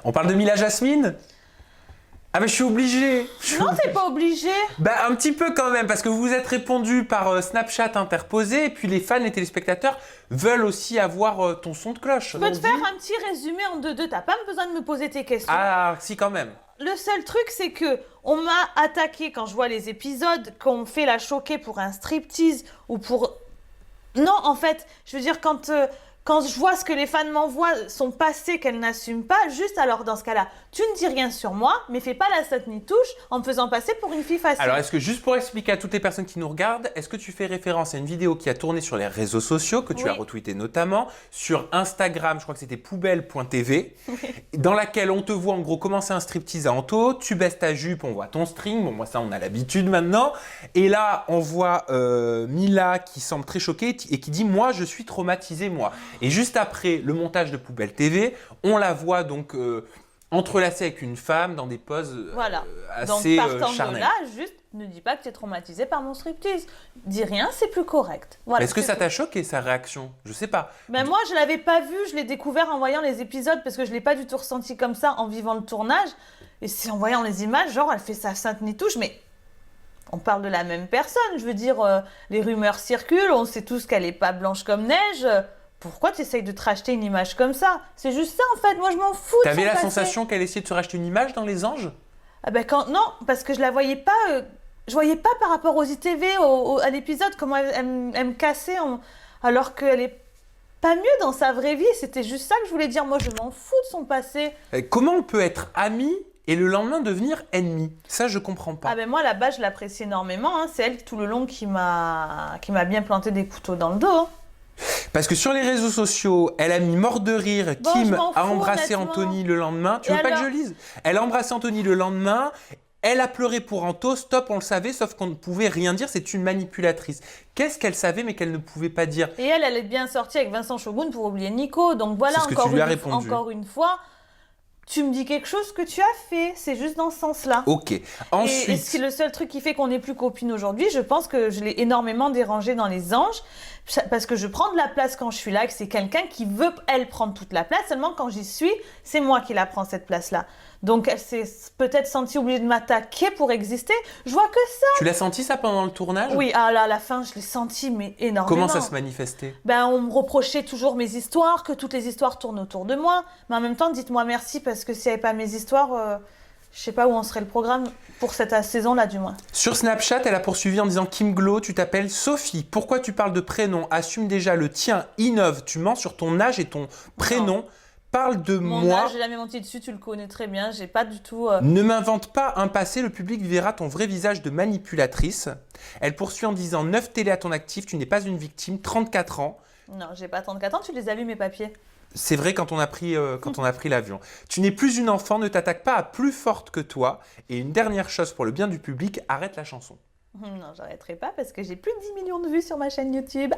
On parle de Mila Jasmine? Ah mais je suis obligé. Non, t'es pas obligé. Bah un petit peu quand même, parce que vous vous êtes répondu par Snapchat interposé, et puis les fans et téléspectateurs veulent aussi avoir ton son de cloche. Je peux te faire un petit résumé en 2-2, t'as pas besoin de me poser tes questions. Ah si quand même. Le seul truc, c'est que on m'a attaqué quand je vois les épisodes, qu'on fait la choquer pour un striptease ou pour... Non, en fait, je veux dire, quand je vois ce que les fans m'envoient, son passé qu'elle n'assume pas, juste alors dans ce cas-là, tu ne dis rien sur moi, mais fais pas la saute ni touche en me faisant passer pour une fille facile. Alors, est-ce que juste pour expliquer à toutes les personnes qui nous regardent, est-ce que tu fais référence à une vidéo qui a tourné sur les réseaux sociaux, que tu as retweeté notamment, sur Instagram, je crois que c'était poubelle.tv, dans laquelle on te voit en gros commencer un striptease à Anto, tu baisses ta jupe, on voit ton string, bon moi ça on a l'habitude maintenant, et là on voit Mila qui semble très choquée et qui dit « moi je suis traumatisée moi ». Et juste après le montage de Poubelle TV, on la voit donc entrelacée avec une femme dans des poses assez donc, partant charnelles. de là, juste ne dis pas que tu es traumatisée par mon striptease. Dis rien, c'est plus correct. Voilà, est-ce que ça t'a choqué sa réaction? Je sais pas. Ben moi, je l'avais pas vu, je l'ai découvert en voyant les épisodes parce que je l'ai pas du tout ressenti comme ça en vivant le tournage. Et c'est en voyant les images, genre elle fait sa sainte ni touche, mais on parle de la même personne. Je veux dire, les rumeurs circulent, on sait tous qu'elle est pas blanche comme neige. Pourquoi tu essayes de te racheter une image comme ça? C'est juste ça en fait, moi je m'en fous de son T'avais la passé. sensation qu'elle essayait de se racheter une image dans Les Anges? Ah ben non, parce que je la voyais pas, je voyais pas par rapport aux ITV, à l'épisode, comment elle me cassait, alors qu'elle est pas mieux dans sa vraie vie. C'était juste ça que je voulais dire, moi je m'en fous de son passé. Comment on peut être ami et le lendemain devenir ennemi? Ça je comprends pas. Ah ben moi là-bas je l'apprécie énormément, hein. C'est elle tout le long qui m'a bien planté des couteaux dans le dos. Hein. Parce que sur les réseaux sociaux, elle a mis mort de rire. Kim a embrassé honnêtement. Anthony le lendemain. Tu veux pas que je lise? Elle a embrassé Anthony le lendemain. Elle a pleuré pour Anto. Stop, on le savait, sauf qu'on ne pouvait rien dire. C'est une manipulatrice. Qu'est-ce qu'elle savait mais qu'elle ne pouvait pas dire? Et elle est bien sortie avec Vincent Shogun pour oublier Nico. Donc voilà, c'est ce que tu lui as répondu. Encore une fois, tu me dis quelque chose que tu as fait. C'est juste dans ce sens-là. Ok. Ensuite... Et c'est le seul truc qui fait qu'on n'est plus copines aujourd'hui. Je pense que je l'ai énormément dérangée dans Les Anges. Parce que je prends de la place quand je suis là, que c'est quelqu'un qui veut, elle, prendre toute la place. Seulement, quand j'y suis, c'est moi qui la prends, cette place-là. Donc, elle s'est peut-être sentie obligée de m'attaquer pour exister. Je vois que ça. Tu l'as senti, ça, pendant le tournage? Oui, à la fin, je l'ai senti, mais énormément. Comment ça se manifestait? Ben, on me reprochait toujours mes histoires, que toutes les histoires tournent autour de moi. Mais en même temps, dites-moi merci, parce que s'il n'y avait pas mes histoires... je sais pas où en serait le programme pour cette saison-là, du moins. Sur Snapchat, elle a poursuivi en disant « Kim Glow, tu t'appelles Sophie. Pourquoi tu parles de prénom? Assume déjà le tien. Innove. Tu mens sur ton âge et ton prénom. Non. Parle de moi. Mon âge, j'ai jamais menti dessus, tu le connais très bien. J'ai pas du tout... Ne m'invente pas un passé, le public verra ton vrai visage de manipulatrice. » Elle poursuit en disant « 9 télé à ton actif, tu n'es pas une victime, 34 ans. » Non, j'ai pas 34 ans, tu les as lus, mes papiers. C'est vrai quand on a pris l'avion. Tu n'es plus une enfant, ne t'attaque pas à plus forte que toi. Et une dernière chose pour le bien du public, arrête la chanson. Non, j'arrêterai pas parce que j'ai plus de 10 millions de vues sur ma chaîne YouTube.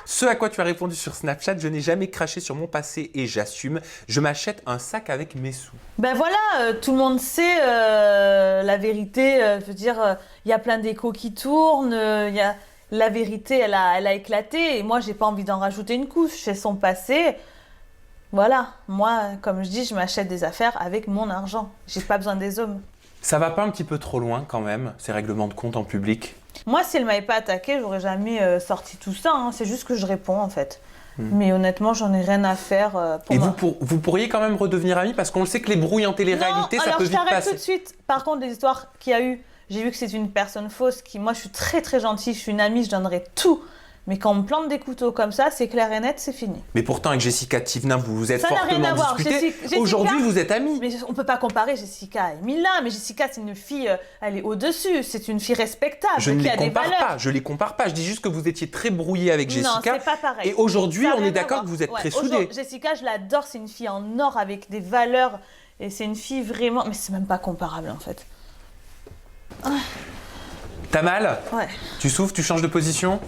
Ce à quoi tu as répondu sur Snapchat, je n'ai jamais craché sur mon passé et j'assume. Je m'achète un sac avec mes sous. Ben voilà, tout le monde sait la vérité. Je veux dire, il y a plein d'échos qui tournent. La vérité, elle a éclaté. Et moi, j'ai pas envie d'en rajouter une couche. C'est son passé. Voilà, moi, comme je dis, je m'achète des affaires avec mon argent. J'ai pas besoin des hommes. Ça va pas un petit peu trop loin quand même, ces règlements de compte en public? Moi, si elle m'avait pas attaqué, j'aurais jamais sorti tout ça. Hein. C'est juste que je réponds en fait. Mais honnêtement, j'en ai rien à faire. Et vous pourriez quand même redevenir amis? Parce qu'on le sait que les brouilles en télé-réalité, ça peut vite passer. Alors, je t'arrête tout de suite. Par contre, les histoires qu'il y a eu, j'ai vu que c'est une personne fausse. Moi, je suis très très gentille, je suis une amie, je donnerai tout. Mais quand on me plante des couteaux comme ça, c'est clair et net, c'est fini. Mais pourtant, avec Jessica Tivna, vous vous êtes ça fortement disputés. Aujourd'hui, vous êtes amis. Mais on ne peut pas comparer Jessica et Mila. Mais Jessica, c'est une fille, elle est au-dessus. C'est une fille respectable, je ne qui les a des compare valeurs. pas. Je les compare pas. Je dis juste que vous étiez très brouillés avec Jessica. Non, c'est pas pareil. Et aujourd'hui, Ça on n'a est rien à d'accord voir. que vous êtes très soudés. Jessica, je l'adore. C'est une fille en or avec des valeurs. Et c'est une fille vraiment... Mais c'est même pas comparable, en fait. T'as mal? Ouais. Tu souffres? Tu changes de position?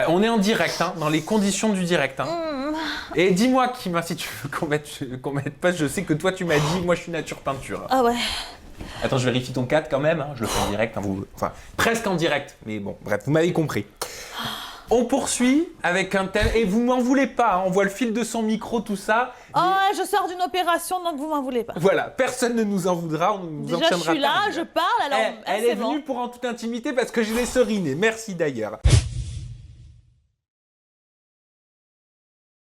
On est en direct, hein, dans les conditions du direct. Hein. Et dis-moi, Kim, si tu veux qu'on mette pas, je sais que toi tu m'as dit, moi je suis nature peinture. Ah ouais. Attends, je vérifie ton 4 quand même, hein, je le fais en direct, hein, enfin presque en direct, mais bon, bref, vous m'avez compris. On poursuit avec un thème, et vous m'en voulez pas, hein, on voit le fil de son micro, tout ça. Oh, je sors d'une opération, donc vous m'en voulez pas. Voilà, personne ne nous en voudra, on nous en Déjà, je tiendra suis là, pas. je parle, alors Elle c'est est venue bon. pour en toute intimité parce que je l'ai seriné, merci d'ailleurs.